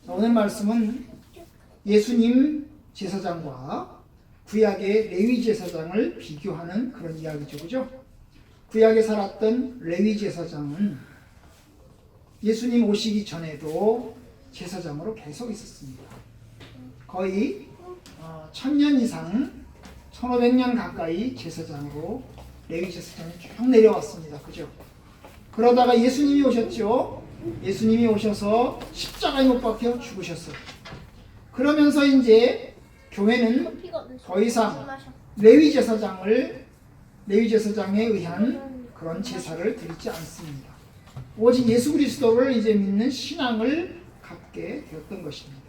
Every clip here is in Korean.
오늘 말씀은 예수님 제사장과 구약의 레위 제사장을 비교하는 그런 이야기죠. 그죠? 구약에 살았던 레위 제사장은 예수님 오시기 전에도 제사장으로 계속 있었습니다. 거의 1000년 이상 1500년 가까이 제사장으로 레위 제사장이 쭉 내려왔습니다. 그죠? 그러다가 예수님이 오셨죠. 예수님이 오셔서 십자가에 못 박혀 죽으셨어요. 그러면서 이제 교회는 더 이상 레위 제사장에 의한 그런 제사를 드리지 않습니다. 오직 예수 그리스도를 이제 믿는 신앙을 갖게 되었던 것입니다.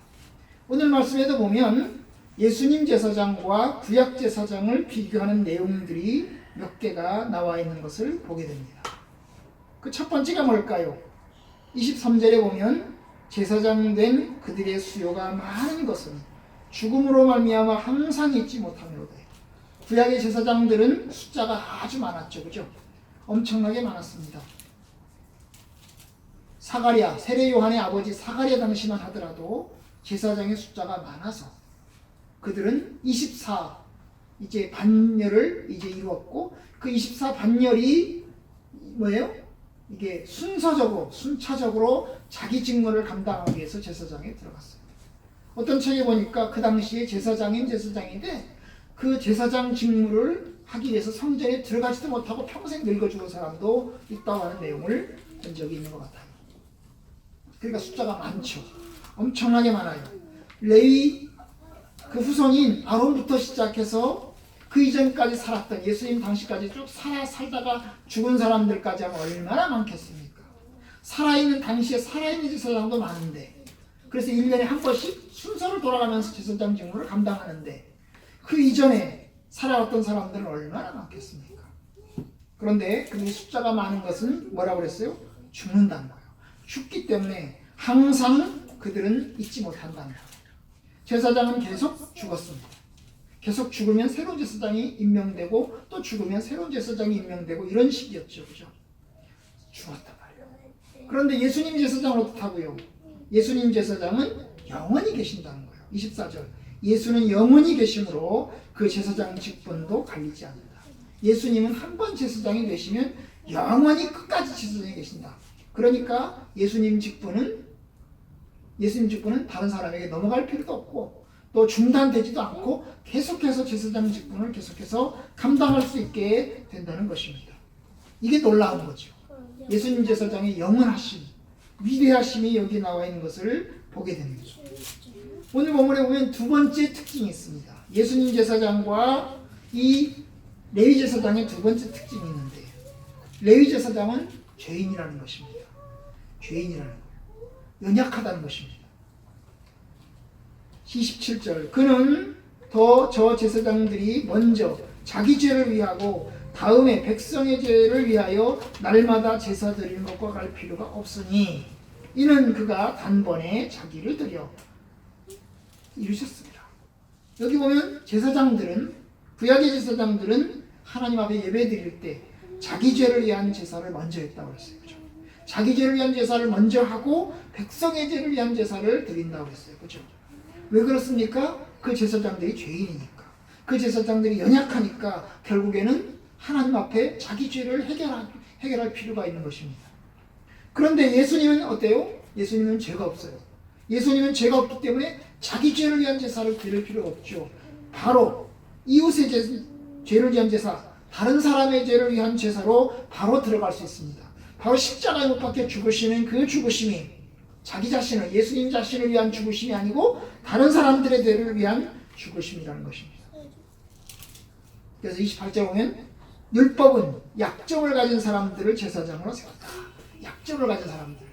오늘 말씀에도 보면 예수님 제사장과 구약 제사장을 비교하는 내용들이 몇 개가 나와 있는 것을 보게 됩니다. 그 첫 번째가 뭘까요? 23절에 보면 제사장 된 그들의 수요가 많은 것은 죽음으로 말미암아 항상 잊지 못하므로다. 구약의 제사장들은 숫자가 아주 많았죠. 그죠? 엄청나게 많았습니다. 사가랴, 세례 요한의 아버지 사가랴 당시만 하더라도 제사장의 숫자가 많아서 그들은 24 이제 반열을 이제 이루었고 그 24 반열이 뭐예요? 이게 순차적으로 자기 직무를 감당하기 위해서 제사장에 들어갔어요. 어떤 책에 보니까 그 당시에 제사장인데 그 제사장 직무를 하기 위해서 성전에 들어가지도 못하고 평생 늙어 죽은 사람도 있다고 하는 내용을 본 적이 있는 것 같아요. 그러니까 숫자가 많죠. 엄청나게 많아요. 레위 그 후손인 아론부터 시작해서 그 이전까지 살았던 예수님 당시까지 쭉 살다가 죽은 사람들까지 하면 얼마나 많겠습니까? 살아있는 당시에 살아있는 제사장도 많은데 그래서 1년에 한 번씩 순서를 돌아가면서 제사장 직무를 감당하는데 그 이전에 살아왔던 사람들은 얼마나 많겠습니까? 그런데 그들이 숫자가 많은 것은 뭐라고 그랬어요? 죽는다는 거예요. 죽기 때문에 항상 그들은 잊지 못한다는 거예요. 제사장은 계속 죽었습니다. 계속 죽으면 새로운 제사장이 임명되고 또 죽으면 새로운 제사장이 임명되고 이런 식이었죠. 그죠? 죽었단 말이에요. 그런데 예수님 제사장은 어떻다고요? 예수님 제사장은 영원히 계신다는 거예요. 24절. 예수는 영원히 계심으로 그 제사장 직분도 갈리지 않는다. 예수님은 한 번 제사장이 되시면 영원히 끝까지 제사장이 계신다. 그러니까 예수님 직분은 다른 사람에게 넘어갈 필요도 없고 또 중단되지도 않고 계속해서 제사장 직분을 계속해서 감당할 수 있게 된다는 것입니다. 이게 놀라운 거죠. 예수님 제사장의 영원하심, 위대하심이 여기 나와 있는 것을 보게 됩니다. 오늘 본문에 보면 두 번째 특징이 있습니다. 예수님 제사장과 이 레위 제사장의 두 번째 특징이 있는데 레위 제사장은 죄인이라는 것입니다. 죄인이라는 거예요. 연약하다는 것입니다. 27절 그는 더 저 제사장들이 먼저 자기 죄를 위하고 다음에 백성의 죄를 위하여 날마다 제사 드리는 것과 갈 필요가 없으니 이는 그가 단번에 자기를 드려 이루셨습니다. 여기 보면 제사장들은 구약의 제사장들은 하나님 앞에 예배 드릴 때 자기 죄를 위한 제사를 먼저 했다고 했어요. 그렇죠? 자기 죄를 위한 제사를 먼저 하고 백성의 죄를 위한 제사를 드린다고 했어요. 그렇죠? 왜 그렇습니까? 그 제사장들이 죄인이니까. 그 제사장들이 연약하니까 결국에는 하나님 앞에 자기 죄를 해결할 필요가 있는 것입니다. 그런데 예수님은 어때요? 예수님은 죄가 없어요. 예수님은 죄가 없기 때문에 자기 죄를 위한 제사를 드릴 필요가 없죠. 바로 이웃의 죄를 위한 제사, 다른 사람의 죄를 위한 제사로 바로 들어갈 수 있습니다. 바로 십자가에 못 박혀 죽으시는 그 죽으심이 자기 자신을, 예수님 자신을 위한 죽으심이 아니고 다른 사람들의 죄를 위한 죽으심이라는 것입니다. 그래서 28절 보면 율법은 약점을 가진 사람들을 제사장으로 세웠다. 약점을 가진 사람들.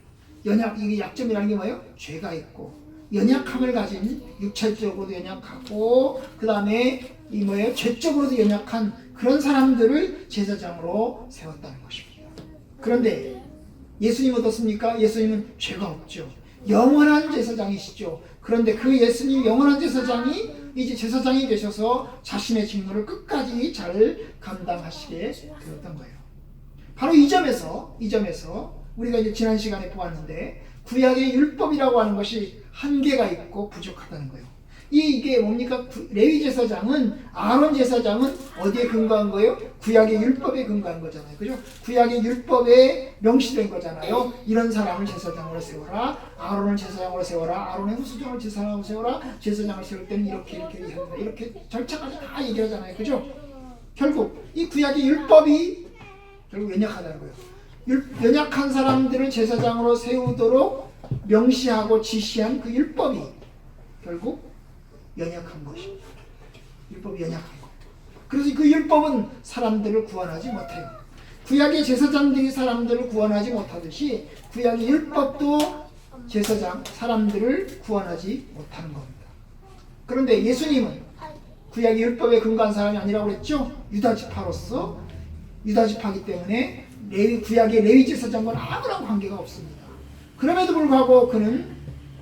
이게 약점이라는 게 뭐예요? 죄가 있고 연약함을 가진 육체적으로도 연약하고 그 다음에 죄적으로도 연약한 그런 사람들을 제사장으로 세웠다는 것입니다. 그런데 예수님은 어떻습니까? 예수님은 죄가 없죠. 영원한 제사장이시죠. 그런데 그 예수님 영원한 제사장이 이제 제사장이 되셔서 자신의 직무를 끝까지 잘 감당하시게 되었던 거예요. 바로 이 점에서 우리가 이제 지난 시간에 보았는데 구약의 율법이라고 하는 것이 한계가 있고 부족하다는 거예요. 이게 뭡니까? 레위 제사장은, 아론 제사장은 어디에 근거한 거예요? 구약의 율법에 근거한 거잖아요. 그죠? 구약의 율법에 명시된 거잖아요. 이런 사람을 제사장으로 세워라. 아론을 제사장으로 세워라. 아론의 후손을 제사장으로 세워라. 제사장을 세울 때는 이렇게 해야 된다. 이렇게 절차까지 다 얘기하잖아요. 그죠? 결국 이 구약의 율법이 결국 연약하다는 거예요. 연약한 사람들을 제사장으로 세우도록 명시하고 지시한 그 율법이 결국 연약한 것입니다. 율법이 연약한 것. 그래서 그 율법은 사람들을 구원하지 못해요. 구약의 제사장들이 사람들을 구원하지 못하듯이 구약의 율법도 사람들을 구원하지 못하는 겁니다. 그런데 예수님은 구약의 율법에 근거한 사람이 아니라고 그랬죠? 유다지파로서, 유다지파이기 때문에 구약의 레위 제사장과는 아무런 관계가 없습니다. 그럼에도 불구하고 그는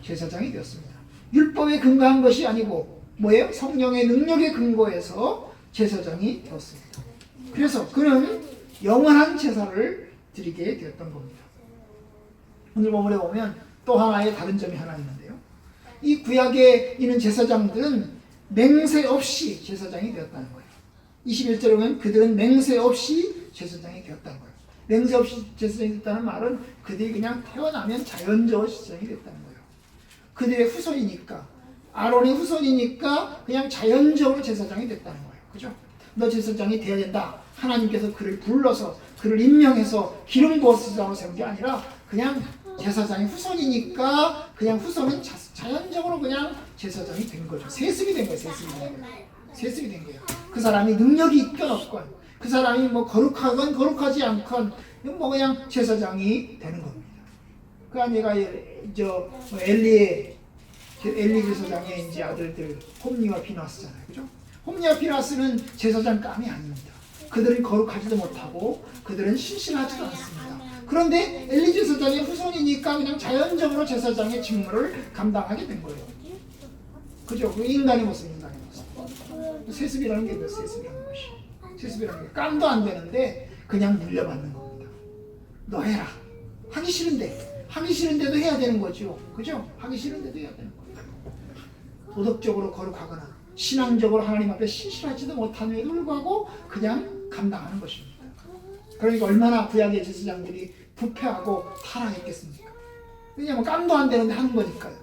제사장이 되었습니다. 율법에 근거한 것이 아니고 뭐예요? 성령의 능력에 근거해서 제사장이 되었습니다. 그래서 그는 영원한 제사를 드리게 되었던 겁니다. 오늘 본문에 보면 또 하나의 다른 점이 하나 있는데요. 이 구약에 있는 제사장들은 맹세 없이 제사장이 되었다는 거예요. 21절에 보면 그들은 맹세 없이 제사장이 되었다는 거예요. 맹세 없이 제사장이 됐다는 말은 그들이 그냥 태어나면 자연적으로 제사장이 됐다는 거예요. 그들의 후손이니까, 아론의 후손이니까 그냥 자연적으로 제사장이 됐다는 거예요. 그죠? 너 제사장이 돼야 된다. 하나님께서 그를 불러서 그를 임명해서 기름 부어서 제사장으로 세운 게 아니라 그냥 제사장의 후손이니까 그냥 후손은 자연적으로 그냥 제사장이 된 거죠. 세습이 된 거예요. 세습이 된 거예요. 그 사람이 능력이 있건 없건, 그 사람이 뭐 거룩하건 거룩하지 않건 뭐 그냥 제사장이 되는 겁니다. 그러니까 얘가 엘리 제사장의 이제 아들들 홈니와 비나스잖아요. 그죠? 홈니와 비나스는 제사장감이 아닙니다. 그들은 거룩하지도 못하고 그들은 신실하지도 않습니다. 그런데 엘리 제사장의 후손이니까 그냥 자연적으로 제사장의 직무를 감당하게 된 거예요. 그죠? 그 인간의 모습. 세습이라는 게 뭐예요? 세습이라는 것이. 세습이라는 게 깜도 안 되는데 그냥 물려받는 겁니다. 너 해라. 하기 싫은데도 해야 되는 거죠. 그죠? 하기 싫은데도 해야 되는 거예요. 도덕적으로 거룩하거나 신앙적으로 하나님 앞에 신실하지도 못함에도 불구하고 그냥 감당하는 것입니다. 그러니까 얼마나 구약의 제사장들이 부패하고 타락했겠습니까? 왜냐하면 깜도 안 되는데 하는 거니까요.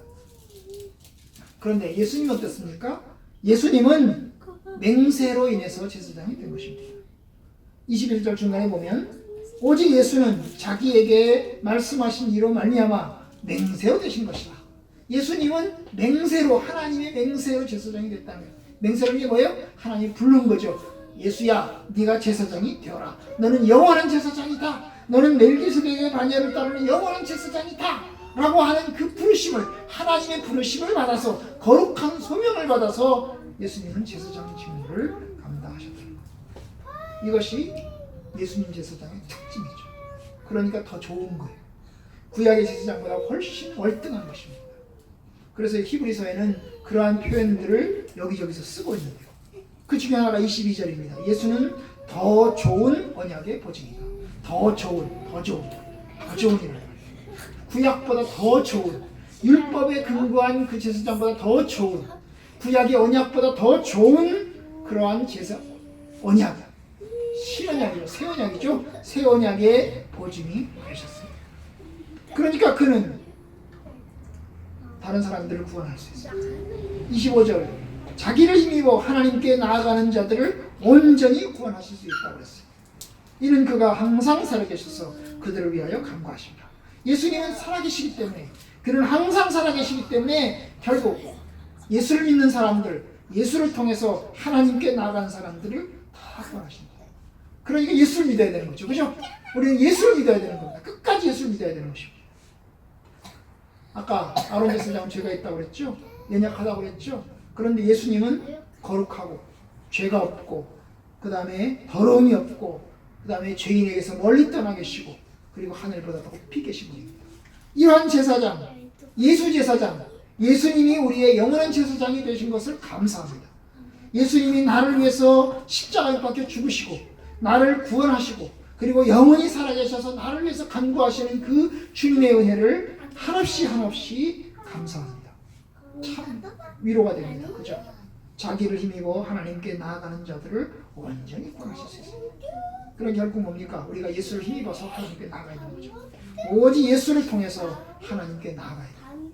그런데 예수님은 어떻습니까? 예수님은 맹세로 인해서 제사장이 된 것입니다. 21절 중간에 보면 오직 예수는 자기에게 말씀하신 이로 말미암아 맹세로 되신 것이다. 예수님은 맹세로, 하나님의 맹세로 제사장이 됐다는 거예요. 맹세라는 게 뭐예요? 하나님이 부른 거죠. 예수야, 네가 제사장이 되어라. 너는 영원한 제사장이다. 너는 멜기세덱의 반열을 따르는 영원한 제사장이다. 라고 하는 그 부르심을, 하나님의 부르심을 받아서 거룩한 소명을 받아서 예수님은 제사장 직무를 감당하셨다는 거예요. 이것이 예수님 제사장의 특징이죠. 그러니까 더 좋은 거예요. 구약의 제사장보다 훨씬 월등한 것입니다. 그래서 히브리서에는 그러한 표현들을 여기저기서 쓰고 있는데요. 그 중에 하나가 22절입니다. 예수는 더 좋은 언약의 보증이다. 더 좋은이라는 구약보다 더 좋은, 율법에 근거한 그 제사장보다 더 좋은, 구약의 언약보다 더 좋은 그러한 언약, 신언약이죠. 새 언약이죠. 새 언약의 보증이 되셨습니다. 그러니까 그는 다른 사람들을 구원할 수 있습니다. 25절, 자기를 힘입어 하나님께 나아가는 자들을 온전히 구원하실 수 있다고 했어요. 이는 그가 항상 살아계셔서 그들을 위하여 간구하십니다. 예수님은 살아계시기 때문에, 그는 항상 살아계시기 때문에 결국 예수를 믿는 사람들, 예수를 통해서 하나님께 나아간 사람들을 다 구원하십니다. 그러니까 예수를 믿어야 되는 거죠. 그죠? 우리는 예수를 믿어야 되는 겁니다. 끝까지 예수를 믿어야 되는 것입니다. 아까 아론 제사장은 죄가 있다고 그랬죠? 연약하다고 그랬죠? 그런데 예수님은 거룩하고 죄가 없고 그 다음에 더러움이 없고 그 다음에 죄인에게서 멀리 떠나 계시고 그리고 하늘보다 더 높이 계신 분입니다. 이러한 제사장, 예수 제사장, 예수님이 우리의 영원한 제사장이 되신 것을 감사합니다. 예수님이 나를 위해서 십자가에 박혀 죽으시고 나를 구원하시고 그리고 영원히 살아계셔서 나를 위해서 간구하시는 그 주님의 은혜를 한없이 감사합니다. 참 위로가 됩니다. 그죠? 자기를 힘입어 하나님께 나아가는 자들을 완전히 구원하실 수 있습니다. 그럼 결국 뭡니까? 우리가 예수를 힘입어서 하나님께 나아가야 되는 거죠. 오직 예수를 통해서 하나님께 나아가야 돼요.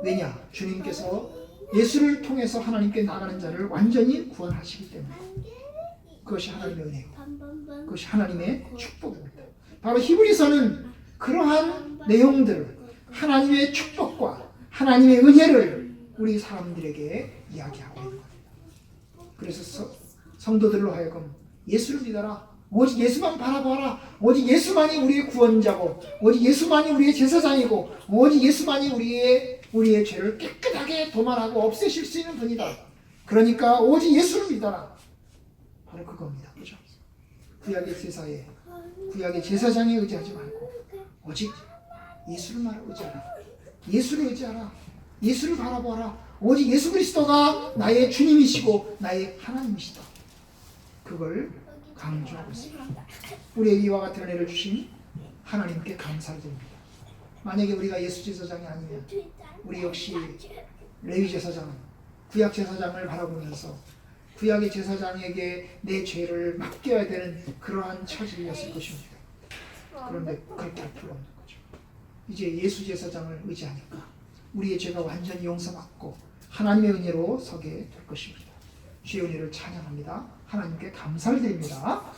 왜냐? 주님께서 예수를 통해서 하나님께 나아가는 자를 완전히 구원하시기 때문에 그것이 하나님의 은혜고 그것이 하나님의 축복입니다. 바로 히브리서는 그러한 내용들을 하나님의 축복과 하나님의 은혜를 우리 사람들에게 이야기하고 있는 겁니다. 그래서 성도들로 하여금 예수를 믿어라. 오직 예수만 바라보아라. 오직 예수만이 우리의 구원자고 오직 예수만이 우리의 제사장이고 오직 예수만이 우리의 죄를 깨끗하게 도말하고 없애실 수 있는 분이다. 그러니까 오직 예수를 믿어라. 바로 그겁니다. 그죠? 구약의 제사장에 의지하지 말고 오직 예수를 의지하라. 예수를 의지하라. 예수를 바라보아라. 오직 예수 그리스도가 나의 주님이시고 나의 하나님이시다. 그걸 강조하고 있습니다. 우리에게 이와 같은 은혜를 주신 하나님께 감사를 드립니다. 만약에 우리가 예수 제사장이 아니면 우리 역시 레위 제사장은 구약 제사장을 바라보면서 구약의 제사장에게 내 죄를 맡겨야 되는 그러한 처지였을 것입니다. 그런데 그렇게 할 필요 없는 거죠. 이제 예수 제사장을 의지하니까 우리의 죄가 완전히 용서받고 하나님의 은혜로 서게 될 것입니다. 주의 은혜를 찬양합니다. 하나님께 감사를 드립니다.